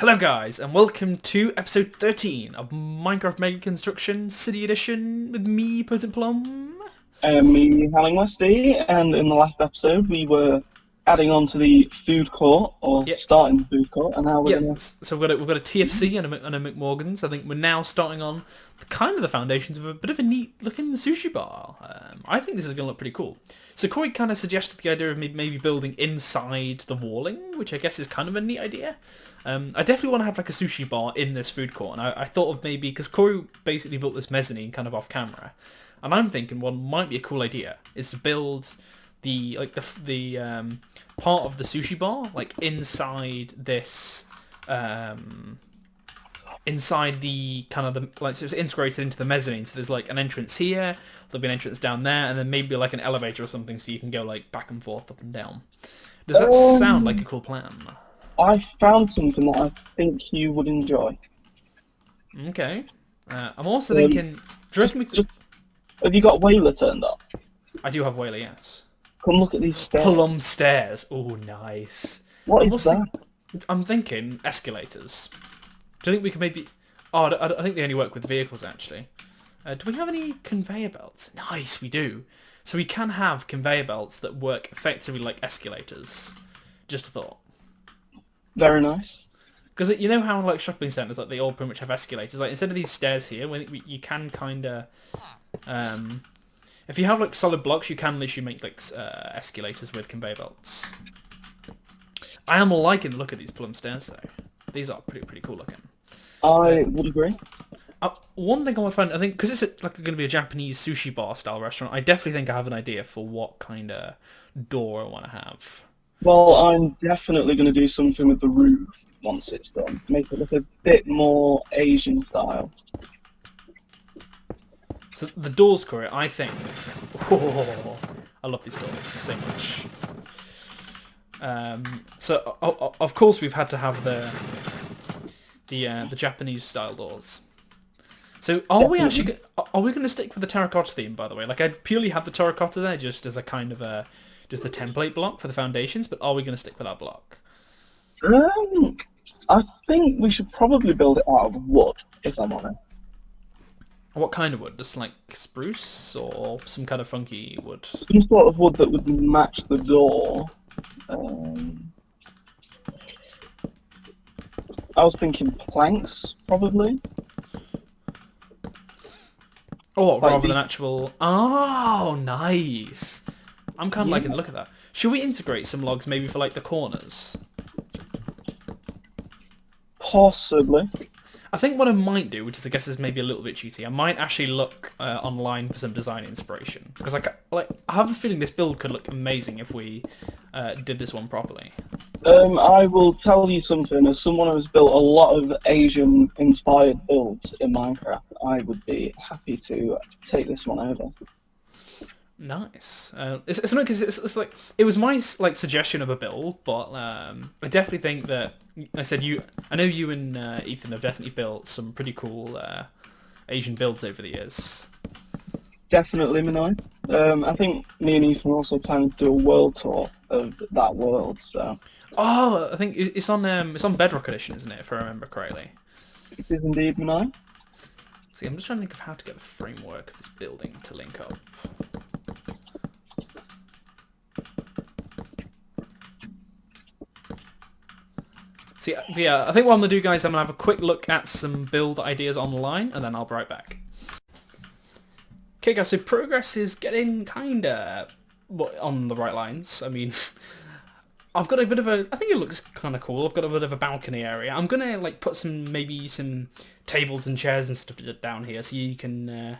Hello guys, and welcome to episode 13 of Minecraft Mega Construction City Edition with me, President Plum. Me, Halling Westy, and in the last episode we were adding on to the food court, or Yep, starting the food court, and now we're yep. gonna... So we've got a TFC and a McMorgan's. I think we're now starting on kind of the foundations of a bit of a neat looking sushi bar. I think this is going to look pretty cool. So Corey kind of suggested the idea of maybe building inside the walling, which I guess is kind of a neat idea. I definitely want to have like a sushi bar in this food court, and I thought of maybe, because Corey basically built this mezzanine kind of off camera, and I'm thinking what might be a cool idea is to build the part of the sushi bar like inside this inside the kind of the like, so it's integrated into the mezzanine. So there's like an entrance here, there'll be an entrance down there, and then maybe like an elevator or something, so you can go like back and forth, up and down. Does that sound like a cool plan? I found something that I think you would enjoy. Okay. I'm also thinking, do you reckon we could... Have you got Whaler turned up? I do have Whaler, yes. Come look at these stairs. Slalom Stairs. Oh, nice. What is that? I'm thinking escalators. Do you think we could maybe... Oh, I think they only work with vehicles, actually. Do we have any conveyor belts? Nice, we do. So we can have conveyor belts that work effectively like escalators. Just a thought. Very nice. Because you know how like shopping centres, like they all pretty much have escalators. Like instead of these stairs here, you can kind of, if you have like solid blocks, you can literally make like escalators with conveyor belts. I am liking the look of these plum stairs though. These are pretty cool looking. I would agree. One thing I want to find, I think, because it's like going to be a Japanese sushi bar style restaurant, I definitely think I have an idea for what kind of door I want to have. Well, I'm definitely going to do something with the roof once it's done. Make it look a bit more Asian style. So the doors, Corey, I think... Oh, I love these doors so much. So of course we've had to have the Japanese style doors. So are we actually... Are we going to stick with the terracotta theme, by the way? Like I purely have the terracotta there just as a kind of a... Just a template block for the foundations, but are we going to stick with that block? I think we should probably build it out of wood, if I'm honest. What kind of wood? Just like spruce or some kind of funky wood? Some sort of wood that would match the door. I was thinking planks, probably. Oh, rather than actual... Oh, nice. I'm kind of liking the look of that. Should we integrate some logs maybe for like the corners? Possibly. I think what I might do, which is I guess is maybe a little bit cheaty, I might actually look online for some design inspiration, because I have a feeling this build could look amazing if we did this one properly. I will tell you something. As someone who's built a lot of Asian-inspired builds in Minecraft, I would be happy to take this one over. Nice. It's not because it's like it was my like suggestion of a build, but I definitely think that I know you and Ethan have definitely built some pretty cool Asian builds over the years. Definitely, Minai. I think me and Ethan also plan to do a world tour of that world. So. Oh, I think it's on Bedrock Edition, isn't it? If I remember correctly. It is indeed, Minai. See, I'm just trying to think of how to get the framework of this building to link up. So yeah, I think what I'm going to do, guys, I'm going to have a quick look at some build ideas online, and then I'll be right back. Okay, guys, so progress is getting kind of on the right lines. I mean, I've got a bit of a... I think it looks kind of cool. I've got a bit of a balcony area. I'm going to like put maybe some tables and chairs and stuff down here so you can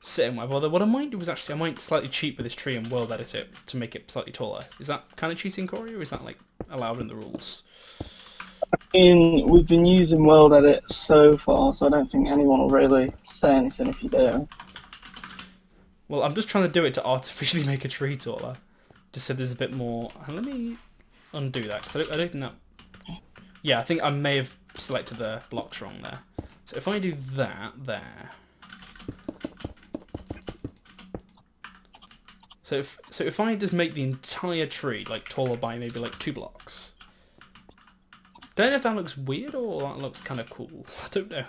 sit in with. Although what I might do is actually, I might slightly cheat with this tree and world edit it to make it slightly taller. Is that kind of cheating, Corey, or is that like allowed in the rules? We've been using world edit so far, so I don't think anyone will really say anything if you do. Well, I'm just trying to do it to artificially make a tree taller, just so there's a bit more... Let me undo that, because I don't think that... Yeah, I think I may have selected the blocks wrong there. So if I do that there... So if I just make the entire tree like taller by maybe like 2 blocks... Don't know if that looks weird or that looks kind of cool. I don't know.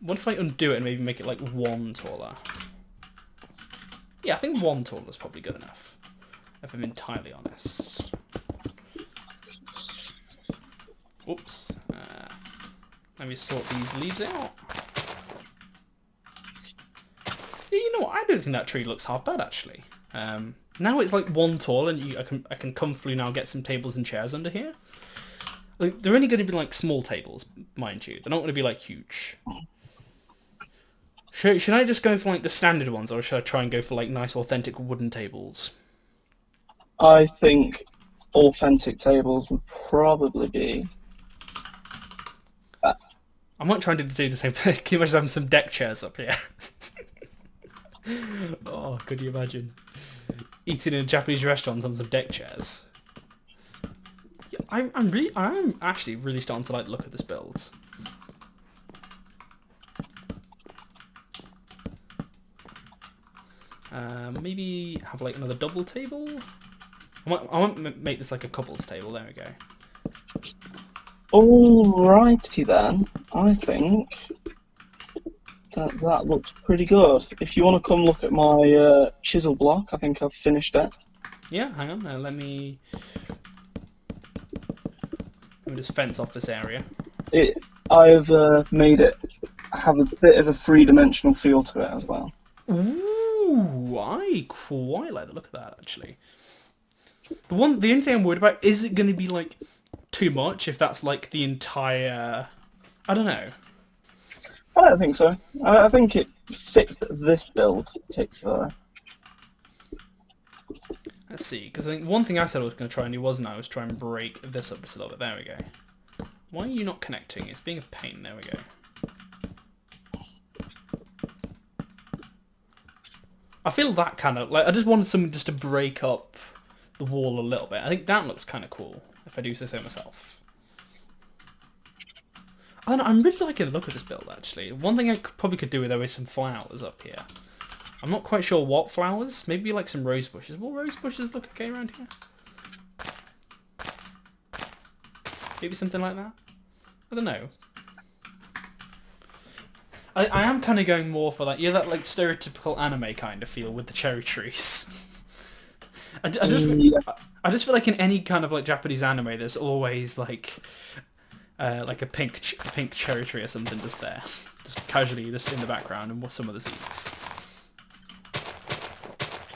What if I undo it and maybe make it like 1 taller? Yeah, I think 1 taller is probably good enough, if I'm entirely honest. Whoops. Let me sort these leaves out. Yeah, you know what? I don't think that tree looks half bad, actually. Now it's like 1 tall, and I can comfortably now get some tables and chairs under here. Like, they're only going to be like small tables, mind you. They're not going to be like huge. Should I just go for like the standard ones, or should I try and go for like nice authentic wooden tables? I think authentic tables would probably be... I might try and do the same thing. Can you imagine having some deck chairs up here? Oh, could you imagine? Eating in a Japanese restaurant on some deck chairs. Yeah, I'm actually really starting to like look at this build. Maybe have like another double table. I might make this like a couples table. There we go. Alrighty then. I think that looks pretty good. If you want to come look at my chisel block, I think I've finished it. Yeah, hang on. Let me just fence off this area. I've made it have a bit of a three-dimensional feel to it as well. Ooh, I quite like the look of that, actually. The only thing I'm worried about, is it going to be like too much if that's like the entire... I don't know. I don't think so. I think it fits this build particularly. Let's see, because I think one thing I said I was going to try and do wasn't I was trying to break this up just a little bit. There we go. Why are you not connecting? It's being a pain. There we go. I feel that kind of... like I just wanted something just to break up the wall a little bit. I think that looks kind of cool, if I do say so myself. I don't know, I'm really liking the look of this build, actually. One thing I probably could do with, though, is some flowers up here. I'm not quite sure what flowers. Maybe like some rose bushes. Will rose bushes look okay around here? Maybe something like that? I don't know. I am kind of going more for that, that like stereotypical anime kind of feel with the cherry trees. I just feel like in any kind of like Japanese anime, there's always like a pink cherry tree or something just there, just casually just in the background, and some of the seeds.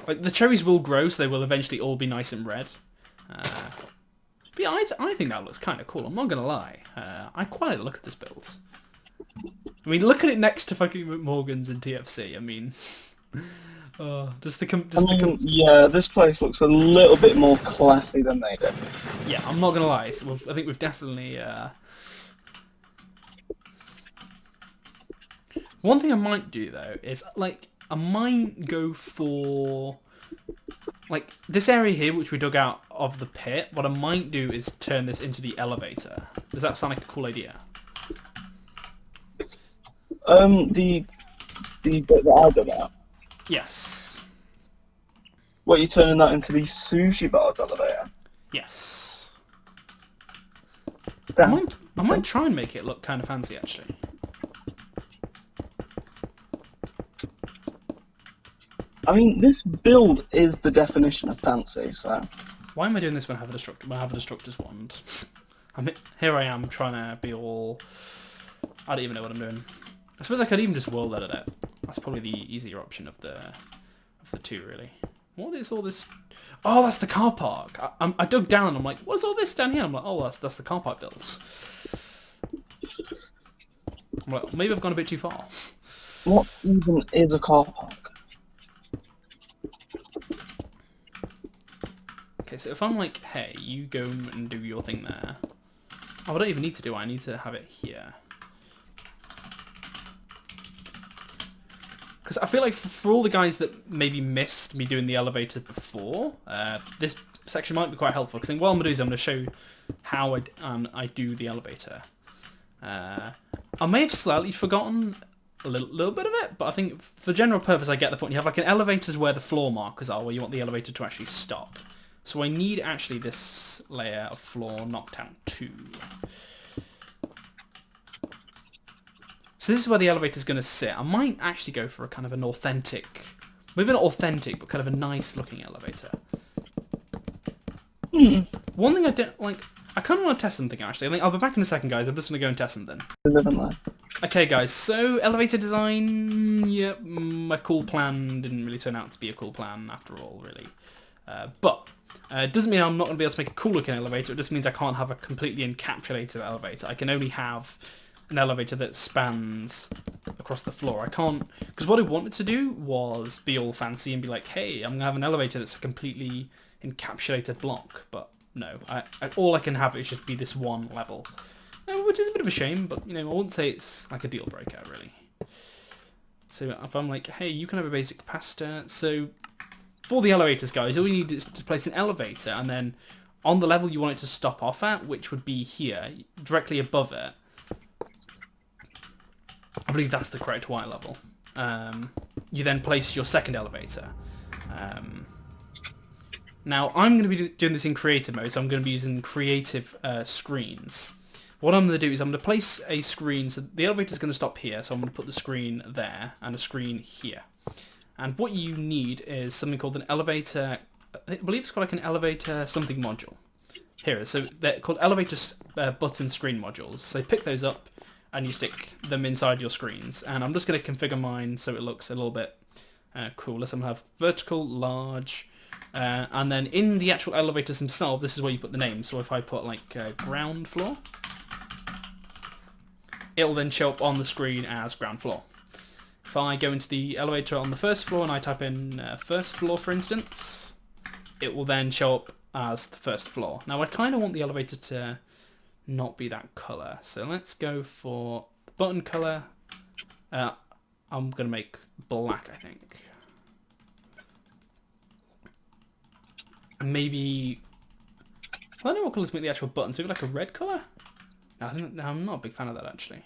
Like the cherries will grow, so they will eventually all be nice and red. But yeah, I think that looks kind of cool. I'm not gonna lie. I quite like the look at this build. I mean, look at it next to fucking Morgan's and TFC. I mean, yeah, this place looks a little bit more classy than they did. Yeah, I'm not gonna lie. So I think we've definitely. One thing I might do though is like I might go for like this area here, which we dug out of the pit. What I might do is turn this into the elevator. Does that sound like a cool idea? The bit that I dug out. Yes. What, you turning that into the sushi bar's elevator? Yes. Damn. I might try and make it look kind of fancy, actually. I mean, this build is the definition of fancy, so... Why am I doing this when I have a Destructor's wand? Here I am trying to be all... I don't even know what I'm doing. I suppose I could even just world edit it. That's probably the easier option of the two, really. What is all this? Oh, that's the car park. I dug down. I'm like, what's all this down here? I'm like, oh, that's the car park build. Well, maybe I've gone a bit too far. What even is a car park? Okay, so if I'm like, hey, you go and do your thing there. Oh, I don't even need to do it. I need to have it here. Because I feel like for all the guys that maybe missed me doing the elevator before, this section might be quite helpful. Because while I'm going to show how I do the elevator. I may have slightly forgotten a little bit of it, but I think for general purpose I get the point. You have like an elevator's where the floor markers are, where you want the elevator to actually stop. So I need actually this layer of floor knocked out too. So this is where the elevator's going to sit. I might actually go for a kind of an authentic, maybe not authentic, but kind of a nice looking elevator. One thing I don't like, I kind of want to test something actually. I think I'll be back in a second, guys. I'm just going to go and test something. Okay, guys. So elevator design, yep, my cool plan didn't really turn out to be a cool plan after all, really. But it doesn't mean I'm not going to be able to make a cool looking elevator. It just means I can't have a completely encapsulated elevator. I can only have an elevator that spans across the floor. I can't, because what I wanted to do was be all fancy and be like, hey, I'm going to have an elevator that's a completely encapsulated block, but no, all I can have is just be this one level, which is a bit of a shame, but you know, I wouldn't say it's like a deal breaker really. So if I'm like, hey, you can have a basic capacitor, so for the elevators, guys, all you need is to place an elevator, and then on the level you want it to stop off at, which would be here, directly above it, I believe that's the correct Y level. You then place your second elevator. Now, I'm going to be doing this in creative mode, so I'm going to be using creative screens. What I'm going to do is I'm going to place a screen, so the elevator's going to stop here, so I'm going to put the screen there and a screen here. And what you need is something called an elevator, I believe it's called like an elevator something module. Here it is. So they're called elevator button screen modules. So pick those up and you stick them inside your screens. And I'm just going to configure mine so it looks a little bit cooler. So I'm going to have vertical, large, and then in the actual elevators themselves, this is where you put the name. So if I put like ground floor, it'll then show up on the screen as ground floor. If I go into the elevator on the first floor and I type in first floor, for instance, it will then show up as the first floor. Now I kind of want the elevator to not be that colour, so let's go for button colour. I'm going to make black, I think. And maybe, I don't know what colour to make the actual buttons, maybe like a red colour? No, I'm not a big fan of that actually.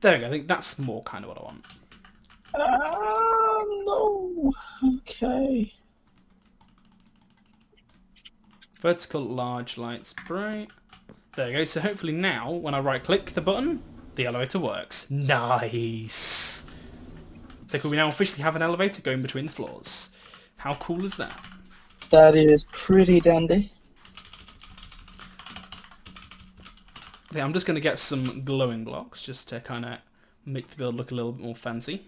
There we go, I think that's more kind of what I want. No. Okay. Vertical, large, lights, bright. There we go, so hopefully now, when I right click the button, the elevator works. Nice! So could we now officially have an elevator going between the floors? How cool is that? That is pretty dandy. Okay, I'm just going to get some glowing blocks just to kind of make the build look a little bit more fancy.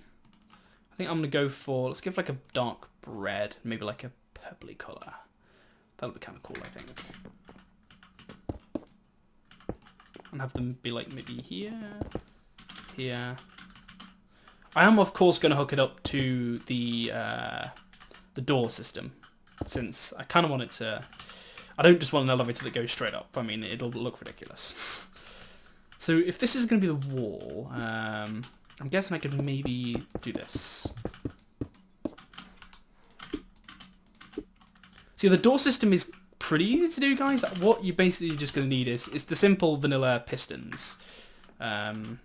I think I'm going to go for, let's give like a dark red, maybe like a purpley colour. That'll be kind of cool, I think. And have them be like maybe here, here. I am of course going to hook it up to the door system, since I kind of want it to, I don't just want an elevator that goes straight up. I mean, it'll look ridiculous. So if this is going to be the wall, I'm guessing I could maybe do this. See, the door system is pretty easy to do, guys. What you're basically just going to need is the simple vanilla pistons to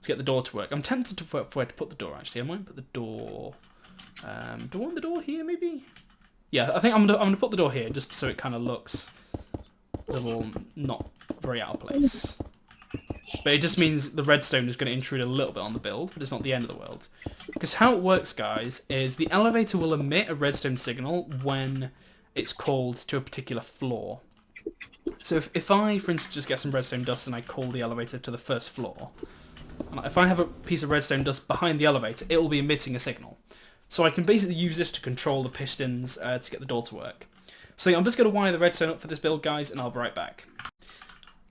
get the door to work. I'm tempted to where to put the door, actually. I might put the door... do I want the door here, maybe? Yeah, I think I'm gonna put the door here, just so it kind of looks a little not very out of place. But it just means the redstone is going to intrude a little bit on the build, but it's not the end of the world. Because how it works, guys, is the elevator will emit a redstone signal when it's called to a particular floor. So if I, for instance, just get some redstone dust and I call the elevator to the first floor, and if I have a piece of redstone dust behind the elevator, it will be emitting a signal. So I can basically use this to control the pistons to get the door to work. So I'm just going to wire the redstone up for this build, guys, and I'll be right back.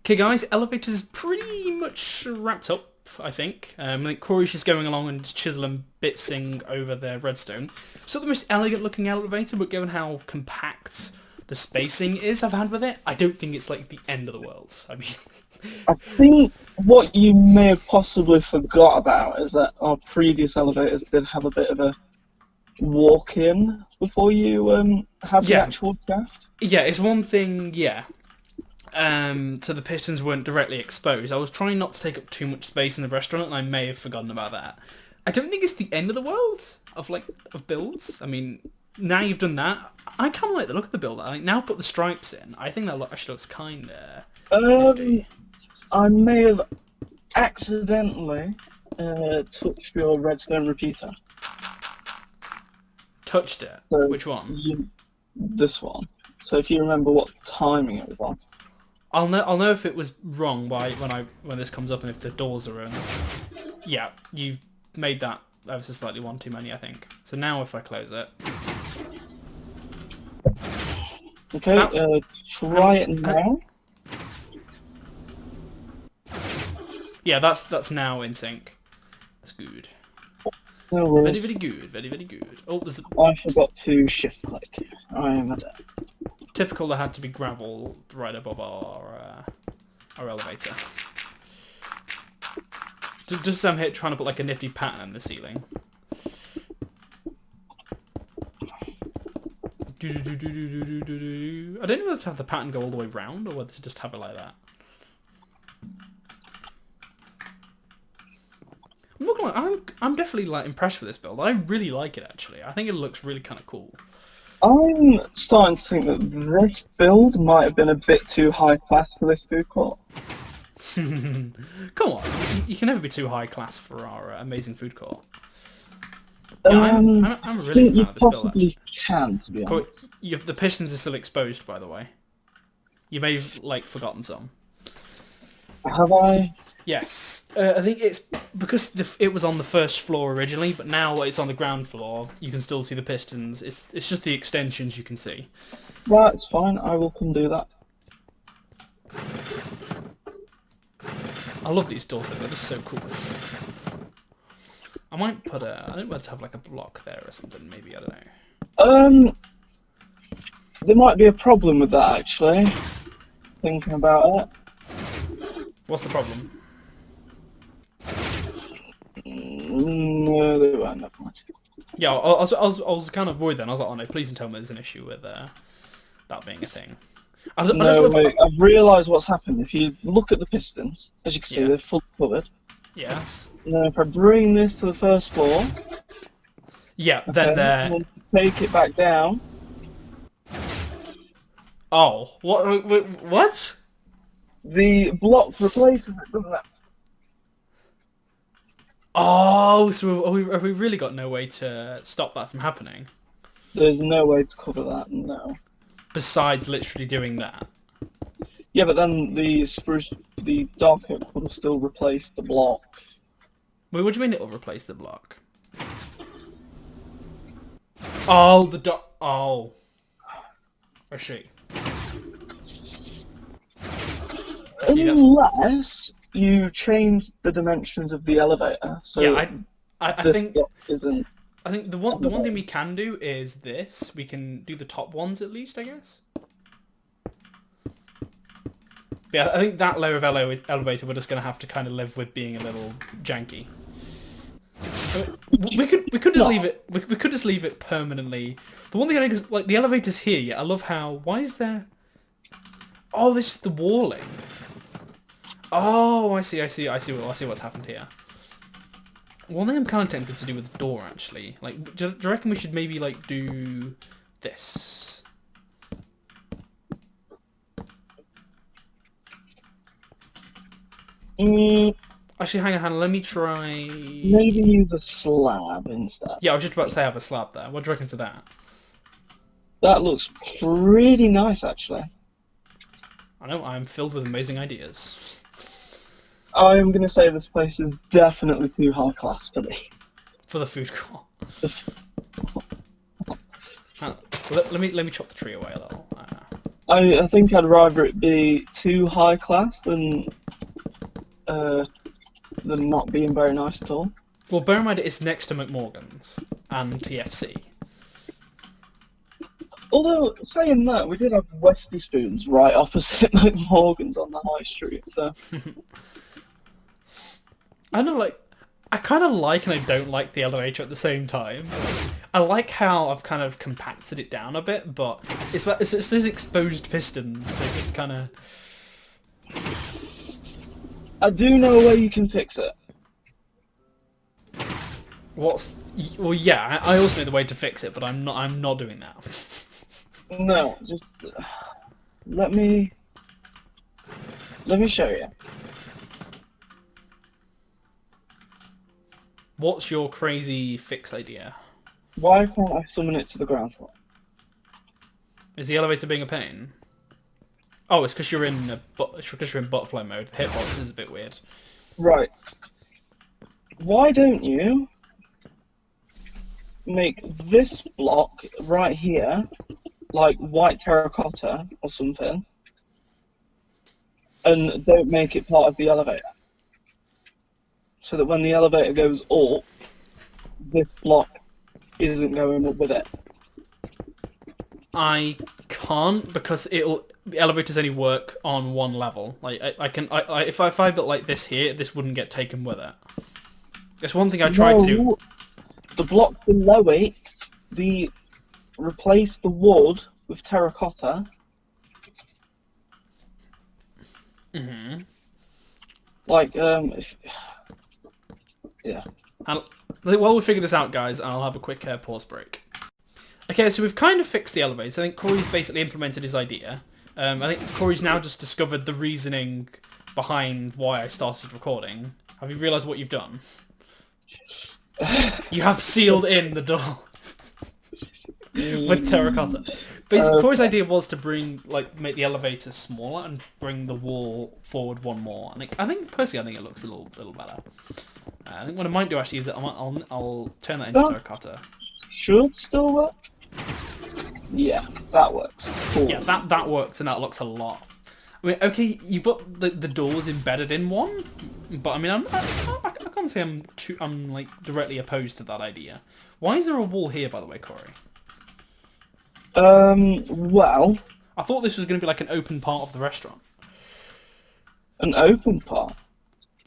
Okay, guys, elevator's pretty much wrapped up, I think. I think Corey's just going along and chiseling bitsing over the redstone. It's not the most elegant looking elevator, but given how compact the spacing is I've had with it, I don't think it's like the end of the world. I mean... I think what you may have possibly forgot about is that our previous elevators did have a bit of a walk-in before you have the actual shaft. Yeah, it's one thing, yeah. So the pistons weren't directly exposed. I was trying not to take up too much space in the restaurant, and I may have forgotten about that. I don't think it's the end of the world. of builds. I mean, now you've done that, I kind of like the look of the build. I now put the stripes in. I think that actually looks kind of nifty. I may have accidentally touched your redstone repeater. Touched it? So Which one? This one. So if you remember what timing it was on. I'll know if it was wrong when this comes up and if the doors are in. Yeah, you've made that ever so slightly one too many, I think. So now if I close it. Okay, try it now. Yeah, that's now in sync. That's good. No worries. Very, very good. Very, very good. Oh, there's I forgot to shift click. I am at it. Typical. There had to be gravel right above our elevator. Just I'm here trying to put like a nifty pattern in the ceiling. I don't know whether to have the pattern go all the way round or whether to just have it like that. I'm not gonna lie, I'm definitely like impressed with this build. I really like it actually. I think it looks really kind of cool. I'm starting to think that this build might have been a bit too high class for this food court. Come on, you can never be too high class for our amazing food court. Yeah, I'm really a fan of this build actually. Can, to be honest. The pistons are still exposed, by the way. You may have like forgotten some. Have I? Yes, I think it's because it was on the first floor originally, but now it's on the ground floor. You can still see the pistons. It's just the extensions you can see. Right, it's fine. I will come do that. I love these doors. They're just so cool. I might put I don't know whether to have like a block there or something. Maybe I don't know. There might be a problem with that actually. Thinking about it. What's the problem? No, they weren't. Never mind. Yeah, I was kind of worried then. I was like, oh no, please don't tell me there's an issue with that being a thing. I've realised what's happened. If you look at the pistons, as you can see, they're fully covered. Yes. And then if I bring this to the first floor, yeah, then and take it back down. Oh, what? The block replaces it, doesn't it? Oh, so have we really got no way to stop that from happening? There's no way to cover that, no. Besides literally doing that. Yeah, but then the dark oak will still replace the block. Wait, what do you mean it'll replace the block? Oh, oh. I see. Unless you change the dimensions of the elevator, so yeah, I think block isn't. I think the one thing we can do is this. We can do the top ones at least, I guess. Yeah, I think that layer of elevator we're just gonna have to kind of live with being a little janky. We could just leave it. We could just leave it permanently. The one thing I think is like the elevator's here. Yeah, I love how. Why is there? Oh, this is the walling. Oh, I see what's happened here. One thing I'm kind of tempted to do with the door, actually. Like, do you reckon we should maybe, like, do this? Actually, hang on, let me try... Maybe use a slab instead. Yeah, I was just about to say I have a slab there. What do you reckon to that? That looks pretty nice, actually. I know, I'm filled with amazing ideas. I'm going to say this place is definitely too high class for me. For the food court. Let me chop the tree away a little. I think I'd rather it be too high class than not being very nice at all. Well, bear in mind it's next to McMorgan's and TFC. Although, saying that, we did have Westy Spoons right opposite McMorgan's on the high street, so... I don't like... I kind of like and I don't like the elevator at the same time. I like how I've kind of compacted it down a bit, but it's those exposed pistons. They just kind of... I do know a way you can fix it. Well, yeah, I also know the way to fix it, but I'm not doing that. No, just let me show you. What's your crazy fix idea? Why can't I summon it to the ground floor? Is the elevator being a pain? Oh, it's because you're in butterfly mode. The hitbox is a bit weird. Right. Why don't you make this block right here like white terracotta or something, and don't make it part of the elevator, so that when the elevator goes up, this block isn't going up with it. I can't because the elevators only work on one level. Like if I built like this here, this wouldn't get taken with it. It's one thing I tried to do. The block below it, replace the wood with terracotta. Mm-hmm. Like yeah. While we figure this out, guys, I'll have a quick pause break. Okay, so we've kind of fixed the elevator. I think Corey's basically implemented his idea. I think Corey's now just discovered the reasoning behind why I started recording. Have you realised what you've done? You have sealed in the door with terracotta. Basically, Corey's idea was to make the elevator smaller and bring the wall forward one more. I think personally, I think it looks a little better. I think what I might do actually is that I'll turn that into terracotta. Should still work. Yeah, that works. Cool. Yeah, that works, and that looks a lot. I mean, okay, you put the doors embedded in one, but I mean, I can't say I'm like directly opposed to that idea. Why is there a wall here, by the way, Corey? Well, I thought this was going to be like an open part of the restaurant. An open part?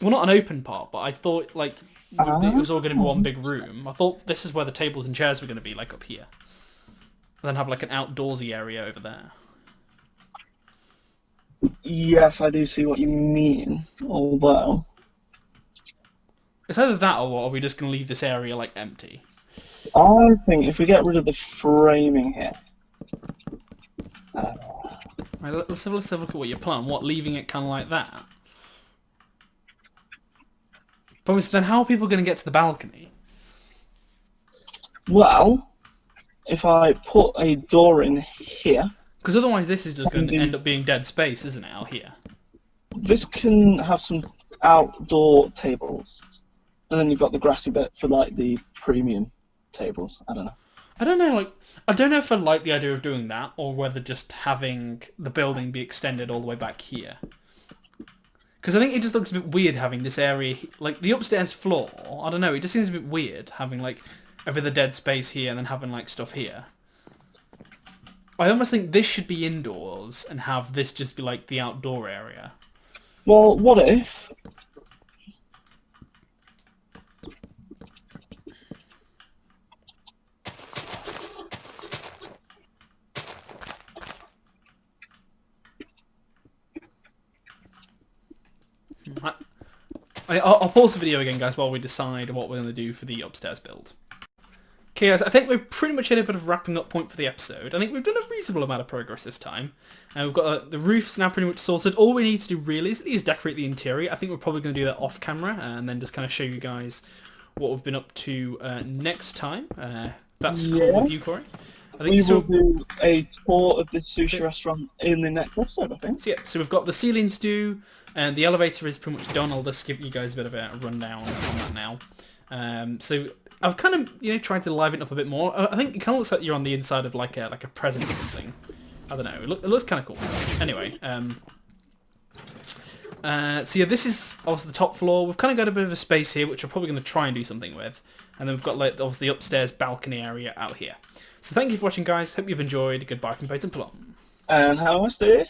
Well, not an open part, but I thought like it was all going to be one big room. I thought this is where the tables and chairs were going to be, like up here, and then have like an outdoorsy area over there. Yes, I do see what you mean, although... It's either that or are we just going to leave this area, like, empty? I think if we get rid of the framing here... Right, let's have a look at what your plan. What, leaving it kind of like that? But then how are people going to get to the balcony? Well, if I put a door in here... Because otherwise this is just going to end up being dead space, isn't it, out here? This can have some outdoor tables. And then you've got the grassy bit for, like, the premium tables. I don't know. I don't know if I like the idea of doing that, or whether just having the building be extended all the way back here. Because I think it just looks a bit weird having this area, like, the upstairs floor. I don't know, it just seems a bit weird having, like, a bit of dead space here and then having, like, stuff here. I almost think this should be indoors and have this just be like the outdoor area. Well, what if... I'll pause the video again, guys, while we decide what we're going to do for the upstairs build. Okay, guys, I think we're pretty much at a bit of wrapping up point for the episode. I think we've done a reasonable amount of progress this time. We've got the roof's now pretty much sorted. All we need to do really is decorate the interior. I think we're probably going to do that off camera and then just kind of show you guys what we've been up to next time. That's cool with you, Corey. I think we will do a tour of the sushi restaurant in the next episode, I think. So we've got the ceilings due, and the elevator is pretty much done. I'll just give you guys a bit of a rundown on that now. So I've kind of tried to liven it up a bit more. I think it kind of looks like you're on the inside of like a present or something. I don't know. It looks kind of cool. Anyway, so yeah, this is obviously the top floor. We've kind of got a bit of a space here, which we're probably going to try and do something with. And then we've got like obviously the upstairs balcony area out here. So thank you for watching, guys. Hope you've enjoyed. Goodbye from Peyton Plum. And how was it?